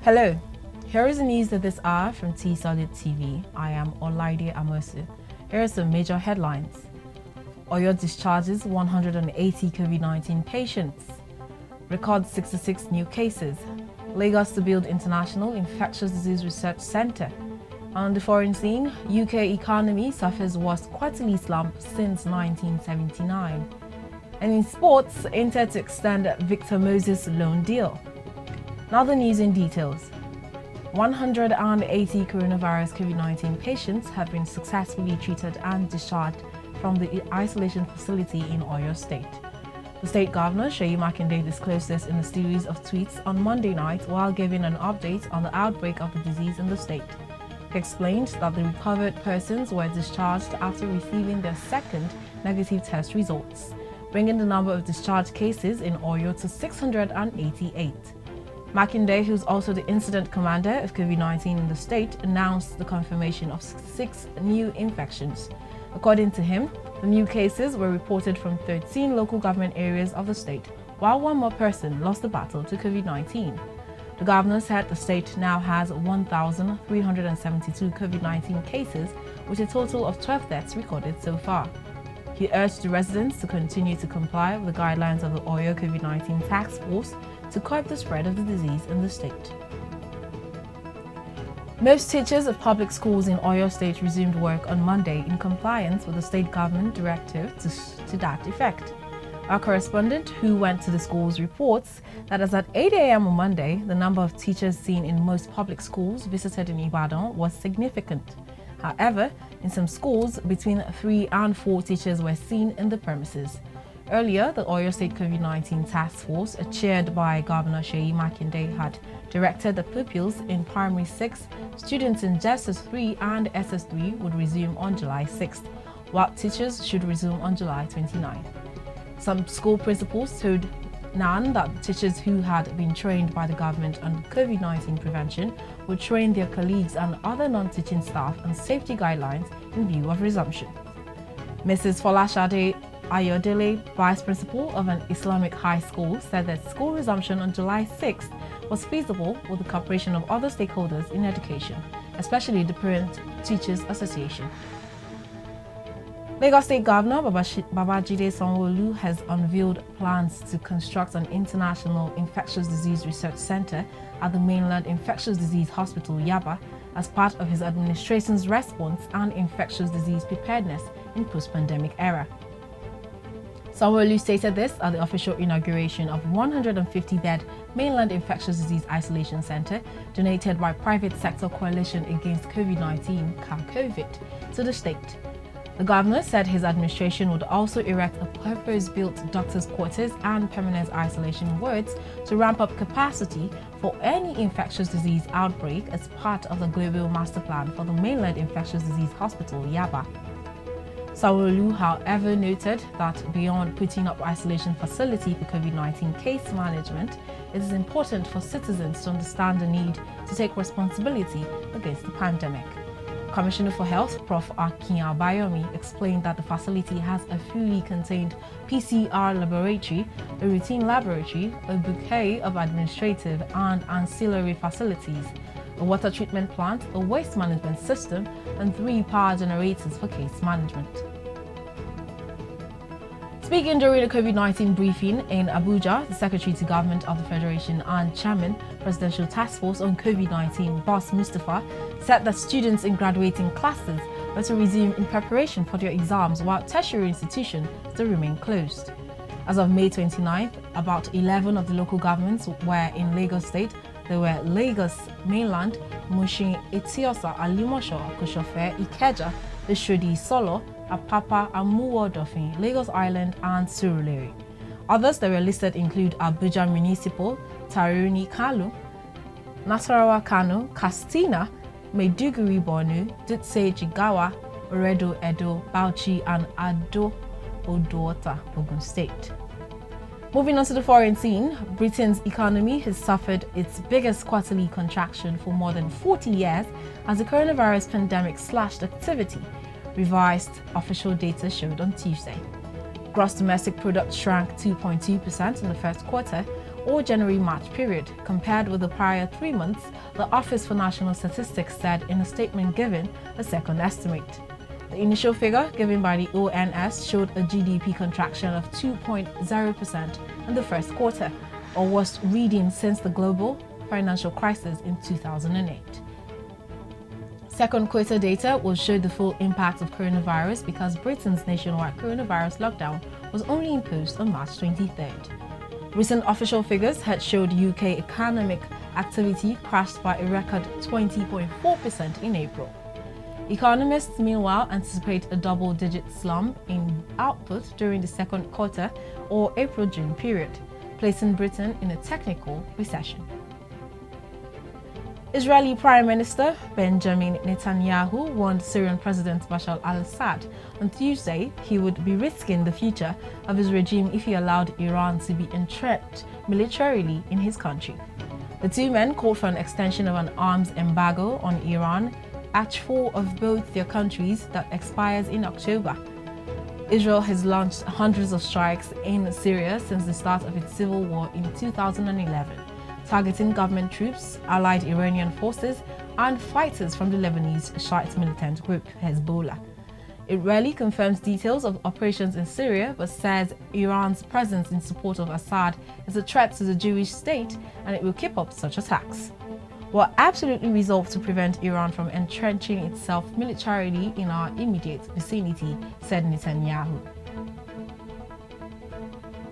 Hello, here is the news of this hour from Tstv. I am Olaide Amosu. Here are some major headlines. Oyo discharges 180 COVID-19 patients. Record 66 new cases. Lagos to build International Infectious Disease Research Center. On the foreign scene, UK economy suffers worst quarterly slump since 1979. And in sports, Inter to extend Victor Moses loan deal. Now the news in details. 180 coronavirus COVID-19 patients have been successfully treated and discharged from the isolation facility in Oyo State. The state governor, Seyi Makinde, disclosed this in a series of tweets on Monday night while giving an update on the outbreak of the disease in the state. He explained that the recovered persons were discharged after receiving their second negative test results, bringing the number of discharged cases in Oyo to 688. Makinde, who's also the incident commander of COVID-19 in the state, announced the confirmation of 6 new infections. According to him, the new cases were reported from 13 local government areas of the state, while one more person lost the battle to COVID-19. The governor said the state now has 1,372 COVID-19 cases, with a total of 12 deaths recorded so far. He urged the residents to continue to comply with the guidelines of the Oyo COVID-19 Task Force to curb the spread of the disease in the state. Most teachers of public schools in Oyo State resumed work on Monday in compliance with the state government directive to that effect. Our correspondent who went to the schools reports that as at 8 a.m. on Monday, the number of teachers seen in most public schools visited in Ibadan was significant. However, in some schools, between 3 and 4 teachers were seen in the premises. Earlier, the Oyo State COVID-19 Task Force, chaired by Governor Seyi Makinde, had directed that pupils in Primary 6, students in JSS3 and SS3 would resume on July 6th, while teachers should resume on July 29th. Some school principals told NAN that the teachers who had been trained by the government on COVID-19 prevention would train their colleagues and other non-teaching staff on safety guidelines in view of resumption. Mrs. Folashade Ayodele, Vice Principal of an Islamic high school, said that school resumption on July 6th was feasible with the cooperation of other stakeholders in education, especially the Parent Teachers Association. Lagos State Governor Babajide Sanwo-Olu has unveiled plans to construct an International Infectious Disease Research Center at the Mainland Infectious Disease Hospital, Yaba, as part of his administration's response and infectious disease preparedness in post-pandemic era. Sanwo-Olu stated this at the official inauguration of 150-bed Mainland Infectious Disease Isolation Center donated by Private Sector Coalition Against COVID-19 (COVID) to the state. The governor said his administration would also erect a purpose-built doctors' quarters and permanent isolation wards to ramp up capacity for any infectious disease outbreak as part of the global master plan for the Mainland Infectious Disease Hospital, Yaba. Sanwo-Olu, however, noted that beyond putting up isolation facility for COVID-19 case management, it is important for citizens to understand the need to take responsibility against the pandemic. Commissioner for Health, Prof. Akin Abayomi, explained that the facility has a fully contained PCR laboratory, a routine laboratory, a bouquet of administrative and ancillary facilities, a water treatment plant, a waste management system, and 3 power generators for case management. Speaking during a COVID-19 briefing in Abuja, the Secretary to Government of the Federation and Chairman, Presidential Task Force on COVID-19, Boss Mustapha, said that students in graduating classes were to resume in preparation for their exams while tertiary institutions still remain closed. As of May 29th, about 11 of the local governments were in Lagos State. They were Lagos Mainland, Mushin, Etiosa, Alimosho, Akoshofe, Ikeja, Oshodi, Solo, Apapa, Amuwo, Dofin, Lagos Island, and Surulere. Others that were listed include Abuja Municipal, Taruni Kalu, Nasarawa Kano, Kastina, Maiduguri Borno, Dutse Jigawa, Oredo Edo, Bauchi, and Ado Oduota, Ogun State. Moving on to the foreign scene, Britain's economy has suffered its biggest quarterly contraction for more than 40 years as the coronavirus pandemic slashed activity, revised official data showed on Tuesday. Gross domestic product shrank 2.2% in the first quarter, or January-March period. Compared with the prior 3 months, the Office for National Statistics said in a statement given a second estimate. The initial figure given by the ONS showed a GDP contraction of 2.0% in the first quarter, or worst reading since the global financial crisis in 2008. Second quarter data will show the full impact of coronavirus because Britain's nationwide coronavirus lockdown was only imposed on March 23rd. Recent official figures had showed UK economic activity crashed by a record 20.4% in April. Economists, meanwhile, anticipate a double-digit slump in output during the second quarter or April-June period, placing Britain in a technical recession. Israeli Prime Minister Benjamin Netanyahu warned Syrian President Bashar al-Assad on Tuesday he would be risking the future of his regime if he allowed Iran to be entrenched militarily in his country. The two men called for an extension of an arms embargo on Iran, Act 4 of both their countries, that expires in October. Israel has launched hundreds of strikes in Syria since the start of its civil war in 2011. Targeting government troops, allied Iranian forces, and fighters from the Lebanese Shiite militant group Hezbollah. It rarely confirms details of operations in Syria, but says Iran's presence in support of Assad is a threat to the Jewish state and it will keep up such attacks. We're absolutely resolved to prevent Iran from entrenching itself militarily in our immediate vicinity, said Netanyahu.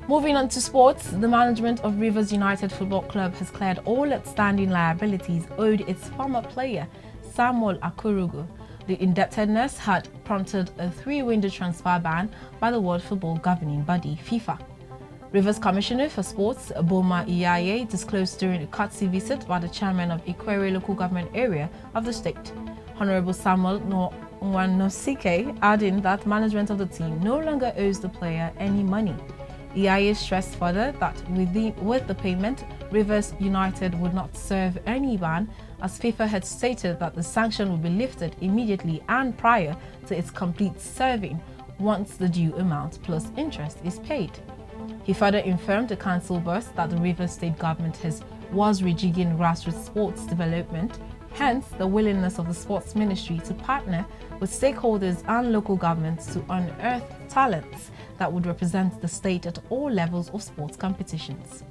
Moving on to sports, the management of Rivers United Football Club has cleared all outstanding liabilities owed its former player, Samuel Akurugu. The indebtedness had prompted a 3-window transfer ban by the World Football Governing Body, FIFA. Rivers Commissioner for Sports, Boma Iyaye, disclosed during a courtesy visit by the chairman of Ikwere local government area of the state, Honorable Samuel Nwanosike, adding that management of the team no longer owes the player any money. Iyaye stressed further that with the payment, Rivers United would not serve any ban, as FIFA had stated that the sanction would be lifted immediately and prior to its complete serving once the due amount plus interest is paid. He further informed the council boss that the Rivers State government was rejigging grassroots sports development, hence the willingness of the sports ministry to partner with stakeholders and local governments to unearth talents that would represent the state at all levels of sports competitions.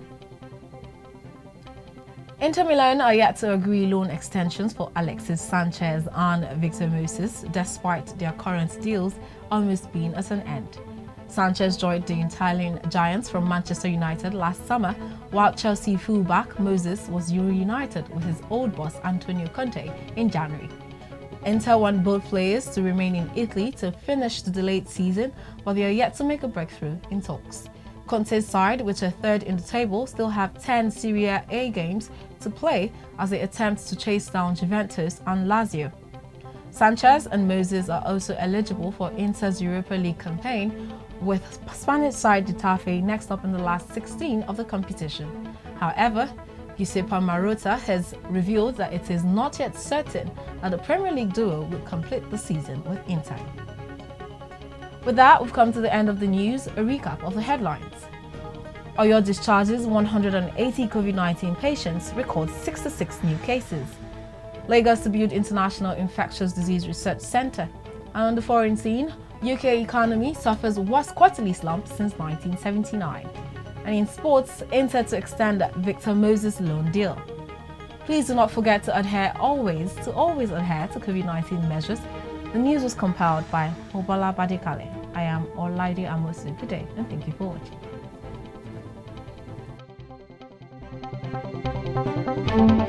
Inter Milan are yet to agree loan extensions for Alexis Sanchez and Victor Moses, despite their current deals almost being at an end. Sanchez joined the Italian giants from Manchester United last summer, while Chelsea fullback Moses was reunited with his old boss Antonio Conte in January. Inter want both players to remain in Italy to finish the delayed season, but they are yet to make a breakthrough in talks. Conte's side, which are third in the table, still have 10 Serie A games to play as they attempt to chase down Juventus and Lazio. Sanchez and Moses are also eligible for Inter's Europa League campaign, with Spanish side Getafe next up in the last 16 of the competition. However, Giuseppe Marotta has revealed that it is not yet certain that the Premier League duo will complete the season with Inter. With that, we've come to the end of the news. A recap of the headlines. Oyo discharges 180 COVID-19 patients, records 66 new cases. Lagos to build International Infectious Disease Research Center. And on the foreign scene, UK economy suffers worst quarterly slump since 1979. And in sports, Inter to extend Victor Moses loan deal. Please do not forget to always adhere to COVID-19 measures. The news was compiled by Mobola Badekale. I am Olaide Amosu. Good day and thank you for watching.